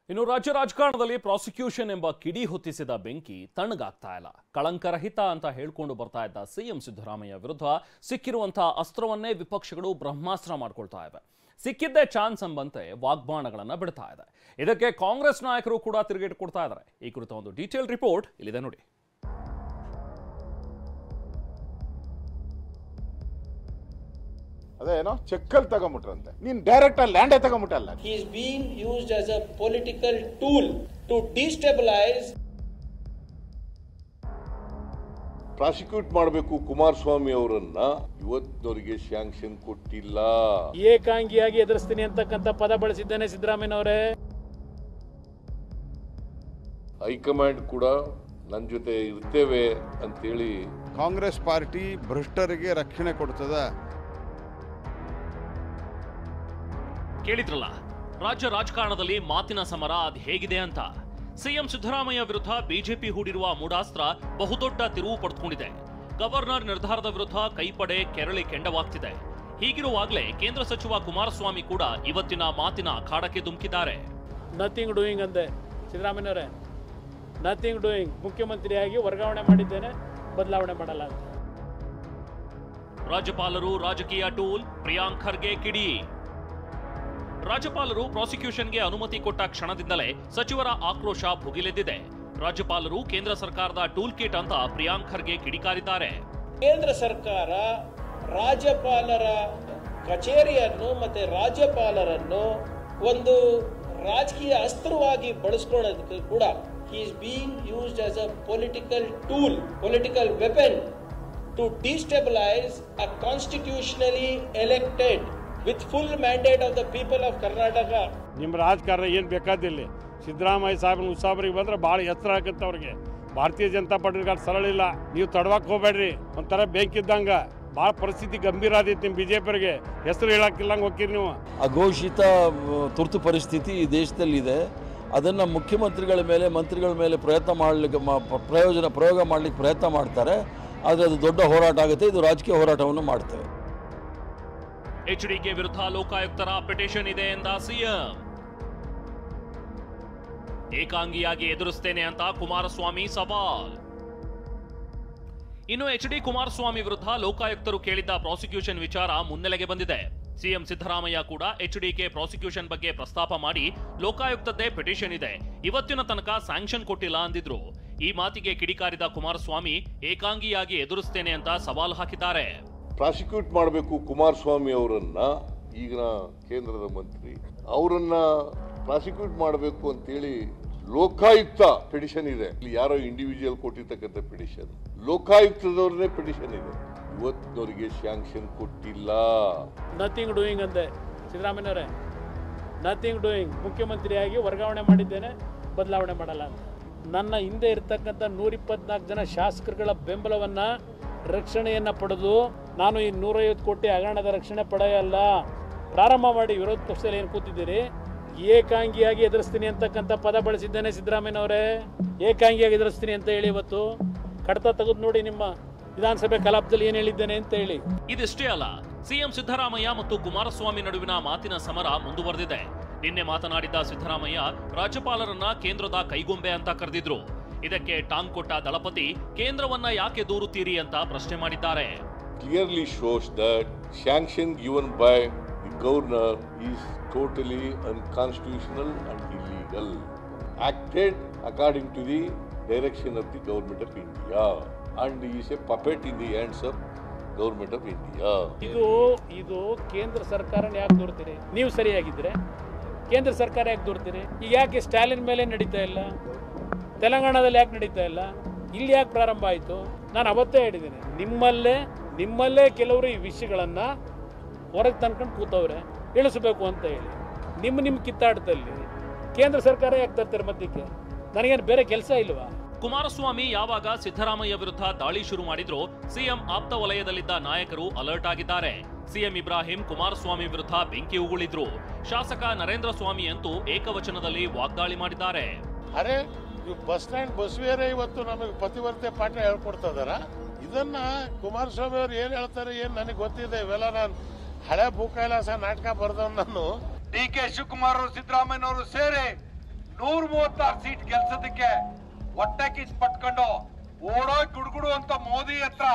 ಇನ್ನು ರಾಜ್ಯ ರಾಜಕಾರಣದಲ್ಲಿ ಪ್ರಾಸಿಕ್ಯೂಷನ್ ಎಂಬ ಕಿಡಿ ಹೊತ್ತಿಸಿದ ಬೆಂಕಿ ತಣ್ಣಗಾಗ್ತಾ ಇಲ್ಲ. ಕಳಂಕರಹಿತ ಅಂತ ಹೇಳ್ಕೊಂಡು ಬರ್ತಾ ಇದ್ದ ಸಿಎಂ ಸಿದ್ದರಾಮಯ್ಯ ವಿರುದ್ಧ ಸಿಕ್ಕಿರುವಂತಹ ಅಸ್ತ್ರವನ್ನೇ ವಿಪಕ್ಷಗಳು ಬ್ರಹ್ಮಾಸ್ತ್ರ ಮಾಡ್ಕೊಳ್ತಾ ಇವೆ. ಸಿಕ್ಕಿದ್ದೇ ಚಾನ್ಸ್ ಎಂಬಂತೆ ವಾಗ್ಬಾಣಗಳನ್ನ ಬಿಡ್ತಾ ಇದೆ. ಇದಕ್ಕೆ ಕಾಂಗ್ರೆಸ್ ನಾಯಕರು ಕೂಡ ತಿರುಗೇಟು ಕೊಡ್ತಾ ಇದ್ದಾರೆ. ಈ ಕುರಿತ ಒಂದು ಡೀಟೇಲ್ ರಿಪೋರ್ಟ್ ಇಲ್ಲಿದೆ ನೋಡಿ. ಅದೇನೋ ಚೆಕ್ಕಲ್ಲಿ ತಗೊಂಬಿಟ್ರಂತೆ, ನೀನ್ ಡೈರೆಕ್ಟ್ ಆಗಿ ಲ್ಯಾಂಡೇ ತಗೊಂಬಿಟ್ಟಲ್ಲ. He is being used as a political tool to destabilize. Prosecute ಮಾಡಬೇಕು ಕುಮಾರಸ್ವಾಮಿ ಅವರನ್ನ, ಇವತ್ತಿನವರಿಗೆ ಸ್ಯಾಂಕ್ಷನ್ ಕೊಟ್ಟಿಲ್ಲ. ಏಕಾಂಗಿಯಾಗಿ ಎದುರಿಸ್ತೀನಿ ಅಂತಕ್ಕಂಥ ಪದ ಬಳಸಿದ್ದೇನೆ ಸಿದ್ದರಾಮಯ್ಯನವರೇ. ಹೈಕಮಾಂಡ್ ಕೂಡ ನನ್ನ ಜೊತೆ ಇರ್ತೇವೆ ಅಂತೇಳಿ ಕಾಂಗ್ರೆಸ್ ಪಾರ್ಟಿ ಭ್ರಷ್ಟರಿಗೆ ರಕ್ಷಣೆ ಕೊಡ್ತದ. ಕೇಳಿದ್ರಲ್ಲ, ರಾಜ್ಯ ರಾಜಕಾರಣದಲ್ಲಿ ಮಾತಿನ ಸಮರ ಅದು ಹೇಗಿದೆ ಅಂತ. ಸಿಎಂ ಸಿದ್ದರಾಮಯ್ಯ ವಿರುದ್ಧ ಬಿಜೆಪಿ ಹೂಡಿರುವ ಮೂಢಾಸ್ತ್ರ ಬಹುದೊಡ್ಡ ತಿರುವು ಪಡೆದುಕೊಂಡಿದೆ. ಗವರ್ನರ್ ನಿರ್ಧಾರದ ವಿರುದ್ಧ ಕೈಪಡೆ ಕೆರಳಿ ಕೆಂಡವಾಗ್ತಿದೆ. ಹೀಗಿರುವಾಗಲೇ ಕೇಂದ್ರ ಸಚಿವ ಕುಮಾರಸ್ವಾಮಿ ಕೂಡ ಇವತ್ತಿನ ಮಾತಿನ ಅಖಾಡಕ್ಕೆ ಧುಮುಕಿದ್ದಾರೆ. ನಥಿಂಗ್ ಡೂಯಿಂಗ್ ಅಂದೆ ಸಿದ್ದರಾಮಯ್ಯನವರೇ, ನಥಿಂಗ್ ಡೂಯಿಂಗ್. ಮುಖ್ಯಮಂತ್ರಿಯಾಗಿ ವರ್ಗಾವಣೆ ಮಾಡಿದ್ದೇನೆ, ಬದಲಾವಣೆ ಮಾಡಲ್ಲ ಅಂತ. ರಾಜ್ಯಪಾಲರು ರಾಜಕೀಯ ಟೂಲ್, ಪ್ರಿಯಾಂಕ್ ಖರ್ಗೆ ಕಿಡಿ. ರಾಜ್ಯಪಾಲರು ಪ್ರಾಸಿಕ್ಯೂಷನ್ಗೆ ಅನುಮತಿ ಕೊಟ್ಟ ಕ್ಷಣದಿಂದಲೇ ಸಚಿವರ ಆಕ್ರೋಶ ಭುಗಿಲೆದ್ದಿದೆ. ರಾಜ್ಯಪಾಲರು ಕೇಂದ್ರ ಸರ್ಕಾರದ ಟೂಲ್ ಕಿಟ್ ಅಂತ ಪ್ರಿಯಾಂಕ್ ಖರ್ಗೆ ಕಿಡಿಕಾರಿದ್ದಾರೆ. ಕೇಂದ್ರ ಸರ್ಕಾರ ರಾಜ್ಯಪಾಲರ ಕಚೇರಿಯನ್ನು ಮತ್ತೆ ರಾಜ್ಯಪಾಲರನ್ನು ಒಂದು ರಾಜಕೀಯ ಅಸ್ತ್ರವಾಗಿ ಬಳಸ್ಕೊಳ್ಳೋದಕ್ಕೆ ಕೂಡ he is being used as a political tool, political weapon to destabilize a constitutionally elected with full mandate of the people of Karnataka. ನಿಮ್ಮ ರಾಜಕಾರಣ ಏನು ಬೇಕಾದಿಲ್ಲ. ಸಿದ್ದರಾಮಯ್ಯ ಸಾಹೇಬನ ಉಸಾಬರಿಗೆ ಬಂದ್ರೆ ಭಾಳ ಎತ್ತರ ಆಗತ್ತೆ ಅವ್ರಿಗೆ. ಭಾರತೀಯ ಜನತಾ ಪಾರ್ಟಿಗೆ ಸರಳ ಇಲ್ಲ. ನೀವು ತಡವಾಕ್ ಹೋಗ್ಬೇಡ್ರಿ, ಒಂಥರ ಬೆಂಕಿದ್ದಂಗ. ಭಾಳ ಪರಿಸ್ಥಿತಿ ಗಂಭೀರ ಆದೈತಿ ನಿಮ್ಮ ಬಿಜೆಪಿಯವರಿಗೆ. ಹೆಸರು ಹೇಳಕ್ಕಿಲ್ಲಂಗೆ ಹೋಗ್ತೀರಿ ನೀವು. ಅಘೋಷಿತ ತುರ್ತು ಪರಿಸ್ಥಿತಿ ಈ ದೇಶದಲ್ಲಿದೆ. ಅದನ್ನು ಮುಖ್ಯಮಂತ್ರಿಗಳ ಮೇಲೆ, ಮಂತ್ರಿಗಳ ಮೇಲೆ ಪ್ರಯೋಗ ಮಾಡಲಿಕ್ಕೆ ಪ್ರಯತ್ನ ಮಾಡ್ತಾರೆ. ಆದರೆ ಅದು ದೊಡ್ಡ ಹೋರಾಟ ಆಗುತ್ತೆ. ಇದು ರಾಜಕೀಯ ಹೋರಾಟವನ್ನು ಮಾಡ್ತೇವೆ. ಎಚ್ಡಿಕೆ ವಿರುದ್ಧ ಲೋಕಾಯುಕ್ತರ ಪಿಟಿಷನ್ ಇದೆ ಎಂದ ಸಿಎಂ. ಏಕಾಂಗಿಯಾಗಿ ಎದುರಿಸ್ತೇನೆ ಅಂತ ಕುಮಾರಸ್ವಾಮಿ ಸವಾಲ್. ಇನ್ನು ಎಚ್ಡಿ ಕುಮಾರಸ್ವಾಮಿ ವಿರುದ್ಧ ಲೋಕಾಯುಕ್ತರು ಕೇಳಿದ್ದ ಪ್ರಾಸಿಕ್ಯೂಷನ್ ವಿಚಾರ ಮುನ್ನೆಲೆಗೆ ಬಂದಿದೆ. ಸಿಎಂ ಸಿದ್ದರಾಮಯ್ಯ ಕೂಡ ಎಚ್ಡಿಕೆ ಪ್ರಾಸಿಕ್ಯೂಷನ್ ಬಗ್ಗೆ ಪ್ರಸ್ತಾಪ ಮಾಡಿ ಲೋಕಾಯುಕ್ತದ್ದೇ ಪಿಟಿಷನ್ ಇದೆ, ಇವತ್ತಿನ ತನಕ ಸ್ಯಾಂಕ್ಷನ್ ಕೊಟ್ಟಿಲ್ಲ ಅಂದಿದ್ರು. ಈ ಮಾತಿಗೆ ಕಿಡಿಕಾರಿದ ಕುಮಾರಸ್ವಾಮಿ ಏಕಾಂಗಿಯಾಗಿ ಎದುರಿಸ್ತೇನೆ ಅಂತ ಸವಾಲು ಹಾಕಿದ್ದಾರೆ. ಪ್ರಾಸಿಕ್ಯೂಟ್ ಮಾಡಬೇಕು ಕುಮಾರಸ್ವಾಮಿ ಅವರನ್ನ, ಈಗಿನ ಕೇಂದ್ರದ ಮಂತ್ರಿ ಅವರನ್ನ ಪ್ರಾಸಿಕ್ಯೂಟ್ ಮಾಡಬೇಕು ಅಂತೇಳಿ ಲೋಕಾಯುಕ್ತ ಪಿಟಿಷನ್ ಇದೆ. ಇಲ್ಲಿ ಯಾರೋ ಇಂಡಿವಿಜುವಲ್ ಕೊಟ್ಟಿರ್ತಕ್ಕಂಥ ಪಿಟಿಷನ್, ಲೋಕಾಯುಕ್ತದವ್ರನ್ನೇ ಪಿಟಿಷನ್ ಇದೆ. ಇವತ್ತಿನವರಿಗೆ ಸ್ಯಾಂಕ್ಷನ್ ಕೊಟ್ಟಿಲ್ಲ. ನಥಿಂಗ್ ಡೂಯಿಂಗ್ ಅಂದೆ ಸಿದ್ದರಾಮಯ್ಯನವರೇ, ನಥಿಂಗ್ ಡೂಯಿಂಗ್. ಮುಖ್ಯಮಂತ್ರಿಯಾಗಿ ವರ್ಗಾವಣೆ ಮಾಡಿದ್ದೇನೆ, ಬದಲಾವಣೆ ಮಾಡಲ್ಲ ಅಂತ. ನನ್ನ ಹಿಂದೆ ಇರತಕ್ಕಂಥ 124 ಜನ ಶಾಸಕರುಗಳ ಬೆಂಬಲವನ್ನ, ರಕ್ಷಣೆಯನ್ನ ಪಡೆದು ನಾನು ಈ 150 ಕೋಟಿ ಹಗರಣದ ರಕ್ಷಣೆ ಪಡೆಯಲ್ಲ. ಪ್ರಾರಂಭ ಮಾಡಿ ವಿರೋಧ ಪಕ್ಷದಲ್ಲಿ ಏನು ಕೂತಿದ್ದೀರಿ, ಏಕಾಂಗಿಯಾಗಿ ಎದುರಿಸ್ತೀನಿ ಅಂತಕ್ಕಂಥ ಪದ ಬಳಸಿದ್ದೇನೆ ಸಿದ್ದರಾಮಯ್ಯನವರೇ. ಏಕಾಂಗಿಯಾಗಿ ಎದುರಿಸ್ತೀನಿ ಅಂತ ಹೇಳಿ ಇವತ್ತು ಕಡತ ತೆಗೆದು ನೋಡಿ ನಿಮ್ಮ ವಿಧಾನಸಭೆ ಕಲಾಪದಲ್ಲಿ ಏನು ಹೇಳಿದ್ದೇನೆ ಅಂತ ಹೇಳಿ. ಇದಿಷ್ಟೇ ಅಲ್ಲ, ಸಿಎಂ ಸಿದ್ದರಾಮಯ್ಯ ಮತ್ತು ಕುಮಾರಸ್ವಾಮಿ ನಡುವಿನ ಮಾತಿನ ಸಮರ ಮುಂದುವರೆದಿದೆ. ನಿನ್ನೆ ಮಾತನಾಡಿದ ಸಿದ್ದರಾಮಯ್ಯ ರಾಜ್ಯಪಾಲರನ್ನ ಕೇಂದ್ರದ ಕೈಗೊಂಬೆ ಅಂತ ಕರೆದಿದ್ರು. ಇದಕ್ಕೆ ಟಾಂಗ್ ಕೊಟ್ಟ ದಳಪತಿ ಕೇಂದ್ರವನ್ನ ಯಾಕೆ ದೂರುತ್ತೀರಿ ಅಂತ ಪ್ರಶ್ನೆ ಮಾಡಿದ್ದಾರೆ. Clearly shows that sanction given by the governor is totally unconstitutional and illegal, acted according to the direction of the government of India, and is a puppet in the hands of government of India. ಇದು ಕೇಂದ್ರ ಸರ್ಕಾರನ ಯಾಕೆ ದೂರ್ತೀರಿ? ನೀವು ಸರಿಯಾಗಿದ್ರೆ ಕೇಂದ್ರ ಸರ್ಕಾರ ಯಾಕೆ ದೂರ್ತೀರಿ? ಈಗ ಯಾಕೆ ಸ್ಟಾಲಿನ್ ಮೇಲೆ ನಡೀತಾ ಇಲ್ಲ, ತೆಲಂಗಾಣದಲ್ಲಿ ಯಾಕೆ ನಡೀತಾ ಇಲ್ಲ, ಇಲ್ಲಿ ಯಾಕೆ ಪ್ರಾರಂಭ ಆಯಿತು? ನಾನು ಅವತ್ತೇ ಹೇಳಿದ್ದೇನೆ, ನಿಮ್ಮಲ್ಲೇ ಕೆಲವರು ಈ ವಿಷಯಗಳನ್ನ ಹೊರಗೆ ತಂದ್ಕೊಂಡು ಕೂತವ್ರೆ, ಇಳಿಸಬೇಕು ಅಂತ ಹೇಳಿ. ನಿಮ್ಮ ಕಿತ್ತಾಟದಲ್ಲಿ ಕೇಂದ್ರ ಸರ್ಕಾರ ಯಾಕೆ ತರ್ತಾರೆ ಮಧ್ಯಕ್ಕೆ? ನನಗೇನು ಬೇರೆ ಕೆಲಸ ಇಲ್ವಾ? ಕುಮಾರಸ್ವಾಮಿ ಯಾವಾಗ ಸಿದ್ದರಾಮಯ್ಯ ವಿರುದ್ಧ ದಾಳಿ ಶುರು ಮಾಡಿದ್ರು, ಸಿಎಂ ಆಪ್ತ ವಲಯದಲ್ಲಿದ್ದ ನಾಯಕರು ಅಲರ್ಟ್ ಆಗಿದ್ದಾರೆ. ಸಿಎಂ ಇಬ್ರಾಹಿಂ ಕುಮಾರಸ್ವಾಮಿ ವಿರುದ್ಧ ಬೆಂಕಿ ಉಗುಳಿದ್ರು. ಶಾಸಕ ನರೇಂದ್ರ ಸ್ವಾಮಿ ಅಂತೂ ಏಕವಚನದಲ್ಲಿ ವಾಗ್ದಾಳಿ ಮಾಡಿದ್ದಾರೆ. ಅರೆ, ಬಸ್ ಸ್ಟ್ಯಾಂಡ್ ಬಸವೇರೇ ಇವತ್ತು ನಮಗೆ ಪತಿವರ್ತೆ ಪಾಠ ಹೇಳ್ಕೊಡ್ತಾ ಇದಾರ. ಇದನ್ನ ಕುಮಾರಸ್ವಾಮಿ ಅವರು ಏನ್ ಹೇಳ್ತಾರೆ ಏನ್ ನನಗೆ ಗೊತ್ತಿದೆ. ಇವೆಲ್ಲ ನಾನು ಹಳೆ ಭೂಕೈಲಾಸ ನಾಟಕ ಬರೆದವ್. ನಾನು ಡಿ ಕೆ ಶಿವಕುಮಾರ್ ಅವರು ಸಿದ್ದರಾಮಯ್ಯನವರು ಸೇರಿ 136 ಸೀಟ್ ಗೆಲ್ಸೋದಕ್ಕೆ ಹೊಟ್ಟೆ ಕಿಚ್ಚು ಪಟ್ಕೊಂಡು ಓಡೋ ಗುಡುಗುಡು ಅಂತ ಮೋದಿ ಹತ್ರ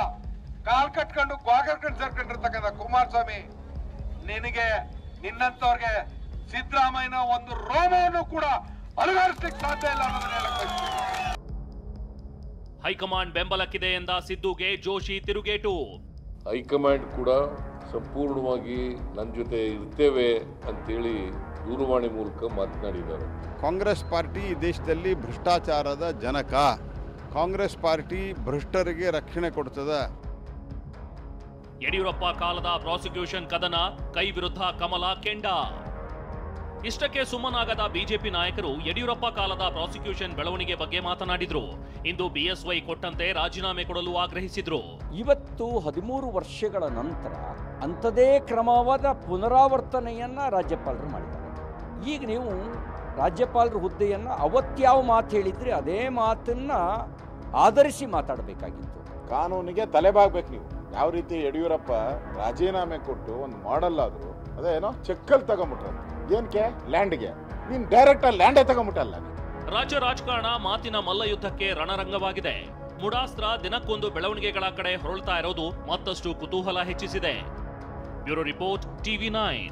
ಕಾಲ್ ಕಟ್ಕೊಂಡು ಗ್ವಾಗರ್ಕೊಂಡು ಸೇರ್ಕೊಂಡಿರ್ತಕ್ಕಂಥ ಕುಮಾರಸ್ವಾಮಿ, ನಿನಗೆ ನಿನ್ನಂತವ್ರಿಗೆ ಸಿದ್ದರಾಮಯ್ಯನ ಒಂದು ರೋಮವನ್ನು ಕೂಡ ಅಲುಗಾಡಿಸ್ಲಿಕ್ಕೆ ಸಾಧ್ಯ ಇಲ್ಲ ಅನ್ನೋದನ್ನ ಹೇಳಕ್ ಬಯಸ್ತೀನಿ. ಹೈಕಮಾಂಡ್ ಬೆಂಬಲಕ್ಕಿದೆ ಎಂದ ಸಿದ್ದುಗೆ ಜೋಶಿ ತಿರುಗೇಟು. ಹೈಕಮಾಂಡ್ ಕೂಡ ಸಂಪೂರ್ಣವಾಗಿ ನನ್ನ ಜೊತೆ ಇರ್ತೇವೆ ಅಂತೇಳಿ ದೂರವಾಣಿ ಮೂಲಕ ಮಾತನಾಡಿದ್ದಾರೆ. ಕಾಂಗ್ರೆಸ್ ಪಾರ್ಟಿ ಈ ದೇಶದಲ್ಲಿ ಭ್ರಷ್ಟಾಚಾರದ ಜನಕ. ಕಾಂಗ್ರೆಸ್ ಪಾರ್ಟಿ ಭ್ರಷ್ಟರಿಗೆ ರಕ್ಷಣೆ ಕೊಡ್ತದೆ. ಯಡಿಯೂರಪ್ಪ ಕಾಲದ ಪ್ರಾಸಿಕ್ಯೂಷನ್ ಕದನ, ಕೈ ವಿರುದ್ಧ ಕಮಲ ಕೆಂಡ. ಇಷ್ಟಕ್ಕೆ ಸುಮ್ಮನಾಗದ ಬಿಜೆಪಿ ನಾಯಕರು ಯಡಿಯೂರಪ್ಪ ಕಾಲದ ಪ್ರಾಸಿಕ್ಯೂಷನ್ ಬೆಳವಣಿಗೆ ಬಗ್ಗೆ ಮಾತನಾಡಿದ್ರು. ಇಂದು ಬಿಎಸ್ವೈ ಕೊಟ್ಟಂತೆ ರಾಜೀನಾಮೆ ಕೊಡಲು ಆಗ್ರಹಿಸಿದ್ರು. ಇವತ್ತು 13 ವರ್ಷಗಳ ನಂತರ ಅಂಥದೇ ಕ್ರಮವಾದ ಪುನರಾವರ್ತನೆಯನ್ನ ರಾಜ್ಯಪಾಲರು ಮಾಡಿದ್ದಾರೆ. ಈಗ ನೀವು ರಾಜ್ಯಪಾಲರ ಹುದ್ದೆಯನ್ನು ಅವತ್ಯಾವ ಮಾತು ಹೇಳಿದ್ರೆ ಅದೇ ಮಾತನ್ನ ಆಧರಿಸಿ ಮಾತಾಡಬೇಕಾಗಿತ್ತು. ಕಾನೂನಿಗೆ ತಲೆಬಾಗ್ಬೇಕು ನೀವು. ಯಾವ ರೀತಿ ಯಡಿಯೂರಪ್ಪ ರಾಜೀನಾಮೆ ಕೊಟ್ಟು ಒಂದು ಮಾಡಲ್ ಆದ್ರು, ಅದೇನೋ ಚೆಕ್ಕಲ್ಲಿ ತಗೊಂಬಿಟ್ರೆ ಏನಕ್ಕೆ ಲ್ಯಾಂಡ್ಗೆ, ನೀನ್ ಡೈರೆಕ್ಟ್ ಆಗಿ ಲ್ಯಾಂಡೇ ತಗೊಂಬಿಟ್ಟಲ್ಲ. ರಾಜ್ಯ ರಾಜಕಾರಣ ಮಾತಿನ ಮಲ್ಲಯುದ್ಧಕ್ಕೆ ರಣರಂಗವಾಗಿದೆ. ಮುಡಾಸ್ತ್ರ ದಿನಕ್ಕೊಂದು ಬೆಳವಣಿಗೆಗಳ ಕಡೆ ಹೊರಳ್ತಾ ಇರೋದು ಮತ್ತಷ್ಟು ಕುತೂಹಲ ಹೆಚ್ಚಿಸಿದೆ. Bureau report, TV9.